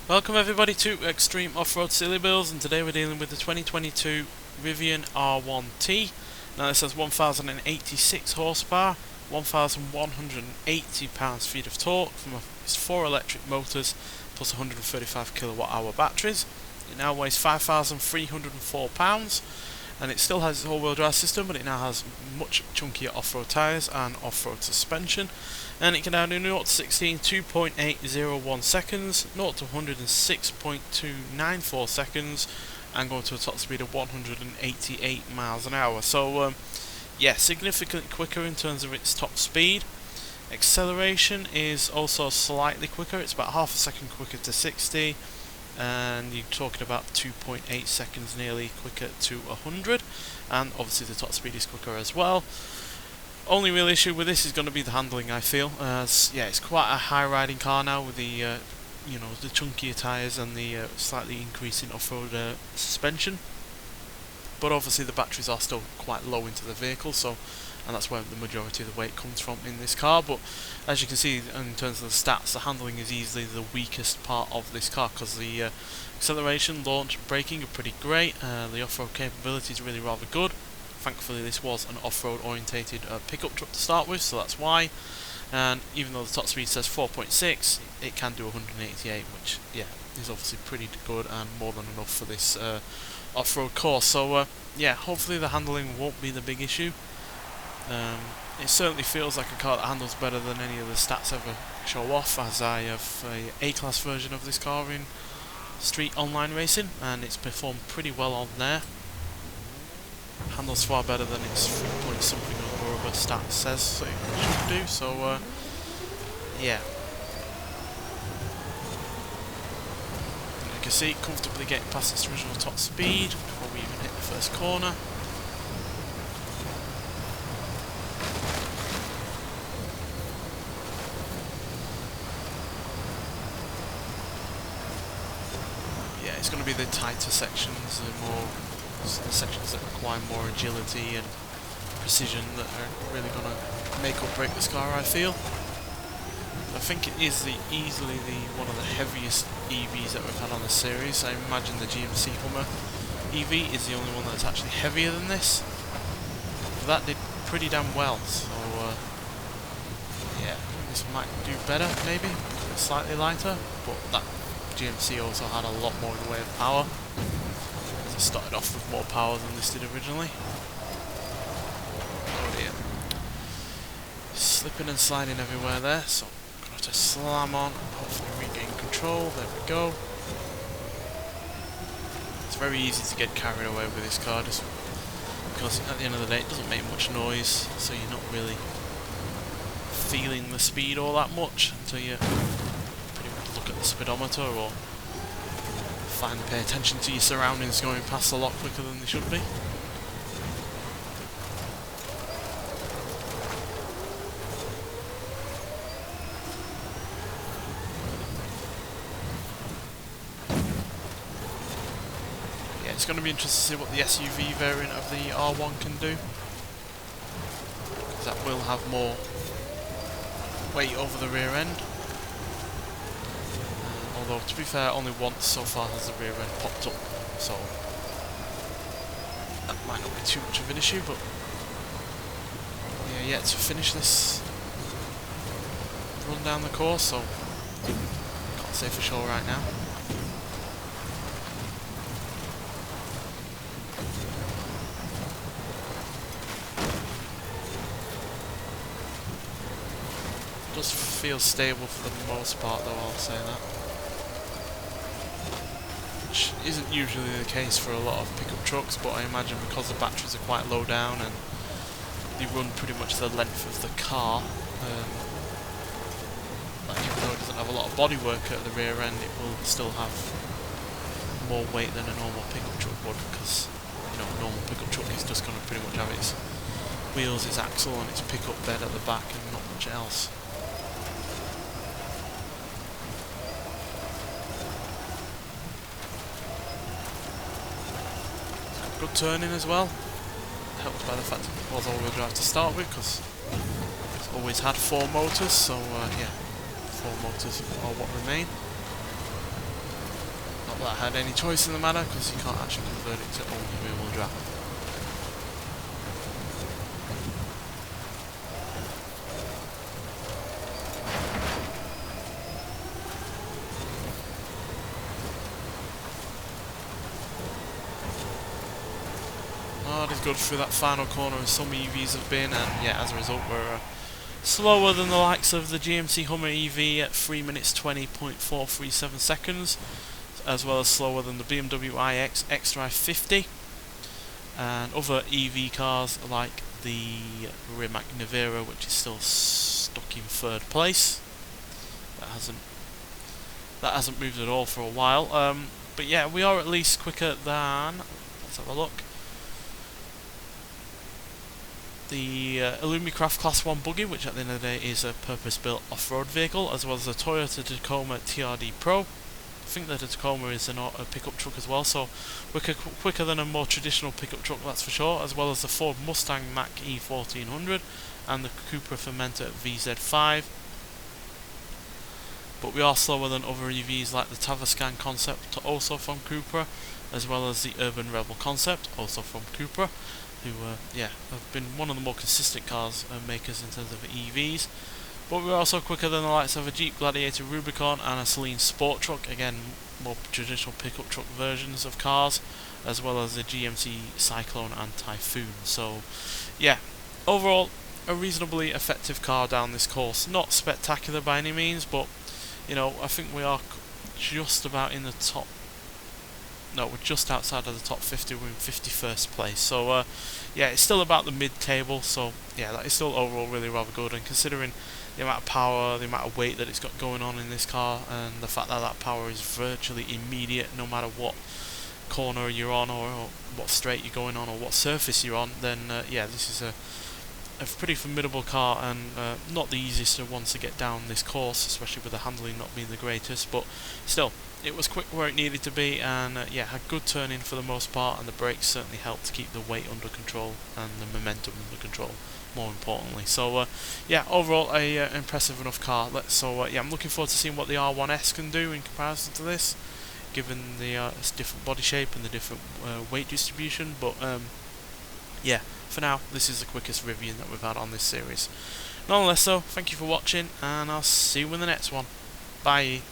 Welcome everybody to Extreme Off-Road Silly Bills, and today we're dealing with the 2022 Rivian R1T. Now this has 1086 horsepower, 1180 pounds-feet of torque from its 4 electric motors plus 135 kilowatt-hour batteries. It now weighs 5,304 pounds, and it still has its all-wheel drive system, but it now has much chunkier off-road tyres and off-road suspension. And it can now do 0 to 60 in 2.801 seconds, 0 to 100 in 6.294 seconds, and going to a top speed of 188 miles an hour. So, yeah, significantly quicker in terms of its top speed. Acceleration is also slightly quicker, it's about half a second quicker to 60, and you're talking about 2.8 seconds nearly quicker to 100, and obviously the top speed is quicker as well. Only real issue with this is going to be the handling, I feel. Yeah, it's quite a high riding car now with the the chunkier tyres and the slightly increasing off-road suspension. But obviously the batteries are still quite low into the vehicle, and that's where the majority of the weight comes from in this car. But as you can see in terms of the stats, the handling is easily the weakest part of this car, because the acceleration, launch, braking are pretty great. The off-road capability is really rather good. Thankfully this was an off-road orientated pickup truck to start with, so that's why. And even though the top speed says 4.6, it can do 188, which, yeah, is obviously pretty good and more than enough for this off-road course. So yeah, hopefully the handling won't be the big issue. It certainly feels like a car that handles better than any of the stats ever show off, as I have a A-class version of this car in street online racing, and it's performed pretty well on there. Handles far better than its 3 point something or other stats says it should do, so yeah. And you can see it comfortably getting past its original top speed before we even hit the first corner. Yeah, it's going to be the tighter sections, the sections that require more agility and precision that are really going to make or break this car, I feel. I think it is easily one of the heaviest EVs that we've had on the series. I imagine the GMC Hummer EV is the only one that's actually heavier than this. But that did pretty damn well, so yeah, this might do better maybe, slightly lighter, but that GMC also had a lot more in the way of power. Started off with more power than this did originally. Oh dear. Slipping and sliding everywhere there, so I'm going to slam on and hopefully regain control. There we go. It's very easy to get carried away with this car, just because at the end of the day it doesn't make much noise, so you're not really feeling the speed all that much until you pretty much look at the speedometer or pay attention to your surroundings going past a lot quicker than they should be. Yeah, it's going to be interesting to see what the SUV variant of the R1 can do, because that will have more weight over the rear end. Although, to be fair, only once so far has the rear end popped up, so that might not be too much of an issue, but yeah, yet to finish this run down the course, so can't say for sure right now. It does feel stable for the most part though, I'll say that. Which isn't usually the case for a lot of pickup trucks, but I imagine because the batteries are quite low down and they run pretty much the length of the car, like even though it doesn't have a lot of bodywork at the rear end, it will still have more weight than a normal pickup truck would, because a normal pickup truck is just going to pretty much have its wheels, its axle and its pickup bed at the back and not much else. Good turning as well, helped by the fact it was all-wheel drive to start with, because it's always had 4 motors, so yeah, 4 motors are what remain. Not that I had any choice in the matter, because you can't actually convert it to only rear-wheel drive. Not as good through that final corner as some EVs have been, and yeah, as a result we're slower than the likes of the GMC Hummer EV at 3 minutes 20.437 seconds, as well as slower than the BMW iX xDrive 50 and other EV cars like the Rimac Nevera, which is still stuck in 3rd place. That hasn't moved at all for a while. But yeah, we are at least quicker than, let's have a look, the Illumicraft Class 1 buggy, which at the end of the day is a purpose-built off-road vehicle, as well as the Toyota Tacoma TRD Pro. I think that the Tacoma is a pickup truck as well, so quicker than a more traditional pickup truck, that's for sure, as well as the Ford Mustang Mach-E 1400 and the Cupra Formentor VZ5. But we are slower than other EVs like the Tavascan Concept, also from Cupra, as well as the Urban Rebel Concept, also from Cupra, who have been one of the more consistent cars makers in terms of EVs. But we're also quicker than the likes of a Jeep Gladiator Rubicon and a Celine Sport Truck, again more traditional pickup truck versions of cars, as well as the GMC Cyclone and Typhoon. So yeah, overall a reasonably effective car down this course. Not spectacular by any means, but you know, I think we are just about in the top. No, we're just outside of the top 50. We're in 51st place. So yeah, it's still about the mid-table. So yeah, that is still overall really rather good. And considering the amount of power, the amount of weight that it's got going on in this car, and the fact that that power is virtually immediate, no matter what corner you're on, or what straight you're going on, or what surface you're on, then yeah, this is a pretty formidable car, and not the easiest ones to get down this course, especially with the handling not being the greatest, but still, it was quick where it needed to be, and yeah, had good turning for the most part, and the brakes certainly helped to keep the weight under control and the momentum under control, more importantly. So yeah, overall a impressive enough car. Yeah, I'm looking forward to seeing what the R1S can do in comparison to this, given the its different body shape and the different weight distribution, but yeah, for now, this is the quickest Rivian that we've had on this series. Nonetheless though, thank you for watching, and I'll see you in the next one. Bye.